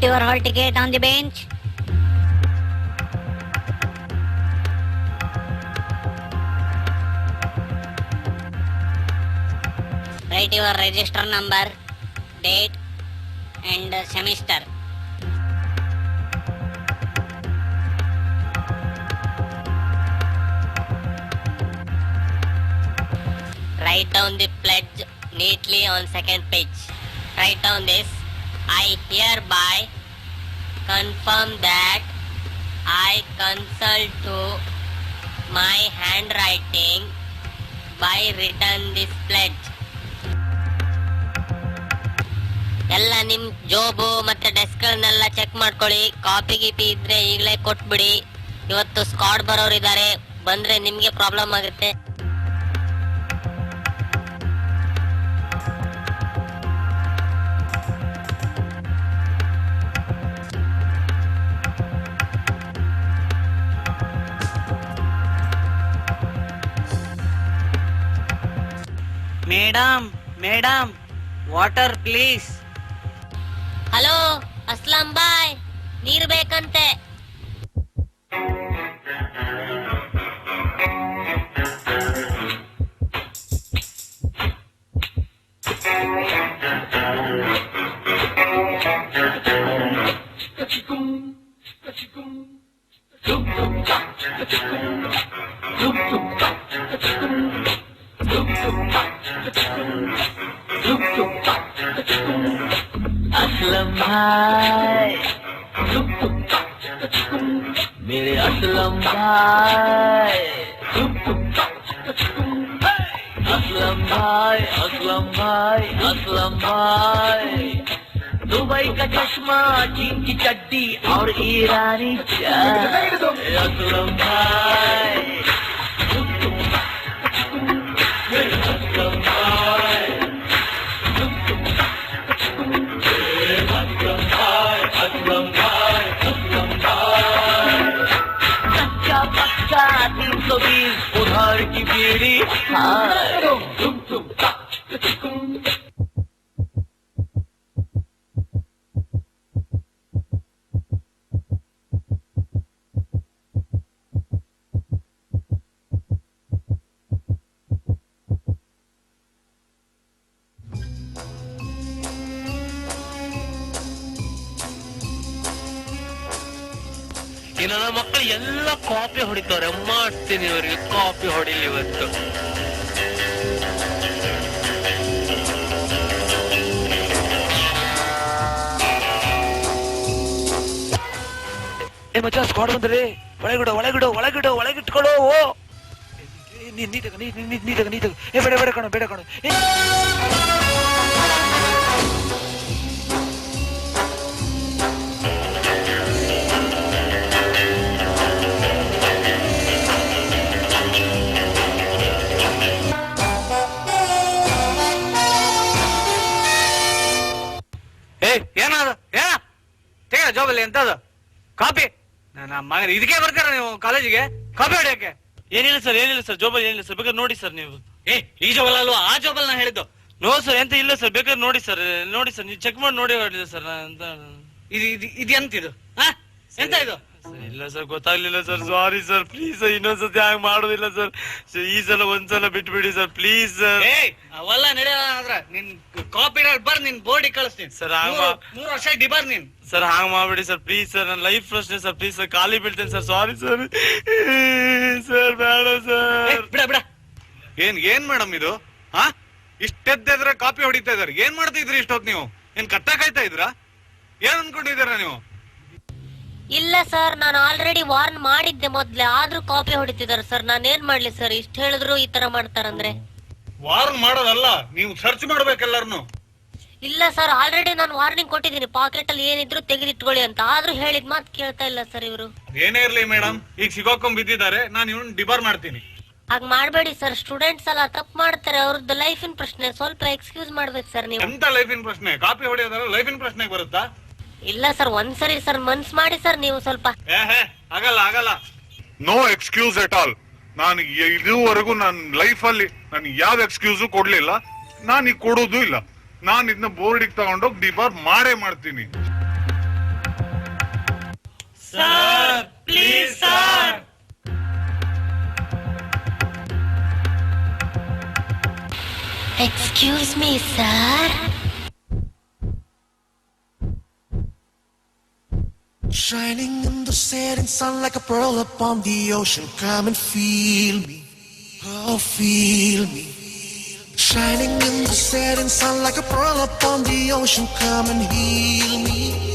your hall ticket on the bench. Write your register number, date and semester. Write down the pledge neatly on second page. Write down this: I hereby confirm that I consult to my handwriting by written this pledge. ಎಲ್ಲ ನಿಮ್ ಜೋಬು ಮತ್ತೆ ಡೆಸ್ಕ್ಗಳನ್ನೆಲ್ಲ check ಮಾಡ್ಕೊಳ್ಳಿ. Copy ಗೀಪಿ ಇದ್ರೆ ಈಗಲೇ ಕೊಟ್ಬಿಡಿ. ಇವತ್ತು squad ಬರೋರು ಇದ್ದಾರೆ, ಬಂದ್ರೆ ನಿಮ್ಗೆ ಪ್ರಾಬ್ಲಮ್ ಆಗುತ್ತೆ. Madam madam water please. Hello Aslam bhai, ನೀರು ಬೇಕಂತೆ. असलम भाई, मेरे असलम भाई, असलम भाई, असलम भाई, असलम भाई, दुबई का चश्मा, चीन की चड्डी और ईरानी चाय। असलम भाई, असलम भाई, असलम भाई, असलम भाई, कच्चा पक्का 320 उधार की बीड़ी। ಈ ನನ್ನ ಮಕ್ಕಳು ಎಲ್ಲ ಕಾಪಿ ಹೊಡಿತಾರೆ. ಮಾಡ್ತೀನಿ ಇವರಿಗೆ ಕಾಪಿ ಹೊಡಿಲಿ ಇವತ್ತು. ಏ ಮಚ್ಚ, ಸ್ಕ್ವಾಡ್ ಬಂದ್ರಿ. ಒಳಗಿಡು ಒಳಗಿಡು ಒಳಗಿಡು ಒಳಗಿಟ್ಕೊಳ್ಳೋ. ನೀಟಾಗ ನೀಟಾಗ ನೀಟಾಗ. ಏ ಬೇಡ ಬೇಡ ಕಣ, ಬೇಡ ಕಣ. ಏನದು ತೆಗ ಜೋಬಲ್ಲಿ ಎಂತದು ಕಾಪಿ? ನನ್ನ ಮಗನ ಇದಕ್ಕೆ ಬರ್ತೀರ ನೀವು ಕಾಲೇಜಿಗೆ ಕಾಪಿ ಹೊಡಿಯಕ್ಕೆ? ಏನಿಲ್ಲ ಸರ್, ಏನಿಲ್ಲ ಸರ್, ಜೋಬಲ್ ಏನಿಲ್ಲ ಸರ್, ಬೇಕಾದ್ರೆ ನೋಡಿ ಸರ್ ನೀವು. ಈ ಜೋಬಲ್ ಅಲ್ವಾ, ಆ ಜೋಬಲ್ ನಾ ಹೇಳಿದ್ದು. ನೋ ಸರ್, ಎಂತ ಇಲ್ಲ ಸರ್, ಬೇಕಾದ್ರೆ ನೋಡಿ ಸರ್, ನೋಡಿ ಸರ್, ನೀವು ಚೆಕ್ ಮಾಡಿ ನೋಡಿ ಹೊಡಿದೆ ಸರ್. ಎಂತ ಇದು ಎಂತಿದು? ಎಂತ ಇದು? ಇಲ್ಲ ಸರ್, ಗೊತ್ತಾಗ್ಲಿಲ್ಲ ಸರ್, ಸಾರಿ ಸರ್, ಪ್ಲೀಸ್ ಇನ್ನೊಂದ್ಸತಿ ಹಂಗ ಮಾಡೋದಿಲ್ಲ ಸರ್. ಈ ಸಲ ಒಂದ್ಸಲ ಬಿಟ್ಬಿಡಿ ಸರ್, ಪ್ಲೀಸ್ ಸರ್. ಅವೆಲ್ಲ ನಡೆಯಲ್ಲ. ನಿನ್ ಕಾಪಿ ಬರ್, ನಿನ್ ಬೋರ್ಡಿಗೆ ಕಳಿಸ್ತೀನಿ ಸರ್. 3 ವರ್ಷ ಡಿಬಾರ್ ನೀನ್. ಸರ್ ಹಾಂಗ್ ಮಾಡ್ಬಿಡಿ ಸರ್, ಪ್ಲೀಸ್ ಸರ್, ನನ್ನ ಲೈಫ್ ಪ್ರಶ್ನೆ ಸರ್, ಪ್ಲೀಸ್ ಸರ್, ಖಾಲಿ ಬೀಳ್ತೇನೆ ಸರ್, ಸಾರಿ ಸರ್. ಸರ್ ಬೇಡ ಸರ್. ಬಿಡ ಬಿಡ. ಏನ್ ಮೇಡಮ್ ಇದು? ಇಷ್ಟೆದ್ರೆ ಕಾಪಿ ಹೊಡಿತಾ ಇದಾರೆ. ಏನ್ ಮಾಡ್ತಿದ್ರಿ ಇಷ್ಟೊತ್ ನೀವು? ಏನ್ ಕಟ್ಟ ಕಾಯ್ತಾ ಇದ್ರಾ? ಏನ್ ಅನ್ಕೊಂಡಿದ್ದೀರಾ ನೀವು? ಇಲ್ಲ ಸರ್, ನಾನು ಆಲ್ರೆಡಿ ವಾರ್ನ್ ಮಾಡಿದ್ದೆ ಮೊದ್ಲೇ, ಆದ್ರೂ ಕಾಪಿ ಹೊಡಿತಿದಾರೆ ಸರ್. ನಾನೇನ್ ಮಾಡ್ಲಿ ಸರ್, ಇಷ್ಟ ಹೇಳಿದ್ರು ಈ ತರ ಮಾಡ್ತಾರಂದ್ರೆ? ವಾರ್ನ್ ಮಾಡೋದಲ್ಲ, ನೀವು ಸರ್ಚ್ ಮಾಡ್ಬೇಕೆಲ್ಲರನ್ನು. ಇಲ್ಲ ಸರ್, ಆಲ್ರೆಡಿ ನಾನು ವಾರ್ನಿಂಗ್ ಕೊಟ್ಟಿದ್ದೀನಿ, ಪಾಕೆಟ್ ಅಲ್ಲಿ ಏನಿದ್ರು ತೆಗೆದಿಟ್ಕೊಳ್ಳಿ ಅಂತ. ಆದ್ರೂ ಹೇಳಿದ್ ಮಾತು ಕೇಳ್ತಾ ಇಲ್ಲ ಸರ್ ಇವರು. ಏನೇ ಇರ್ಲಿ ಮೇಡಮ್, ಈಗ ಸಿಗೋಕೊಂಡ್ ಬಿದ್ದಿದ್ದಾರೆ, ನಾನು ಇವ್ನ ಡಿಬಾರ್ ಮಾಡ್ತೀನಿ. ಹಾಗ ಮಾಡ್ಬೇಡಿ ಸರ್, ಸ್ಟೂಡೆಂಟ್ಸ್ ಎಲ್ಲ ತಪ್ಪು ಮಾಡ್ತಾರೆ, ಅವ್ರದ್ದು ಲೈಫಿನ ಪ್ರಶ್ನೆ, ಸ್ವಲ್ಪ ಎಕ್ಸ್ಕ್ಯೂಸ್ ಮಾಡ್ಬೇಕು ಸರ್ ನೀವು. ಎಂತ ಲೈಫಿನ ಪ್ರಶ್ನೆ? ಕಾಪಿ ಹೊಡೆಯೋದಲ್ಲ ಲೈಫಿನ ಪ್ರಶ್ನೆಗೆ ಬರುತ್ತಾ? ಇಲ್ಲ ಸರ್, ಒಂದ್ಸರಿ ಸರ್ ಮನ್ಸ್ ಮಾಡಿ ಸರ್ ನೀವು ಸ್ವಲ್ಪ. ಆಗಲ್ಲ ಆಗಲ್ಲ. No excuse at all. ನಾನು ಇದುವರೆಗೂ ನನ್ನ ಲೈಫ್ ಅಲ್ಲಿ ನಾನು ಯಾವ ಎಕ್ಸ್ಕ್ಯೂಸು ಕೊಡ್ಲಿಲ್ಲ, ನಾನು ಈಗ ಕೊಡೋದು ಇಲ್ಲ. ನಾನು ಇದನ್ನ ಬೋರ್ಡಿಗೆ ತಗೊಂಡೋಗಿ ಡಿಬಾರ್ ಮಾಡೇ ಮಾಡ್ತೀನಿ. Sir please sir. Excuse me sir. Shining in the setting sun like a pearl upon the ocean. Come and feel me, oh feel me. Shining in the setting sun like a pearl upon the ocean. Come and heal me.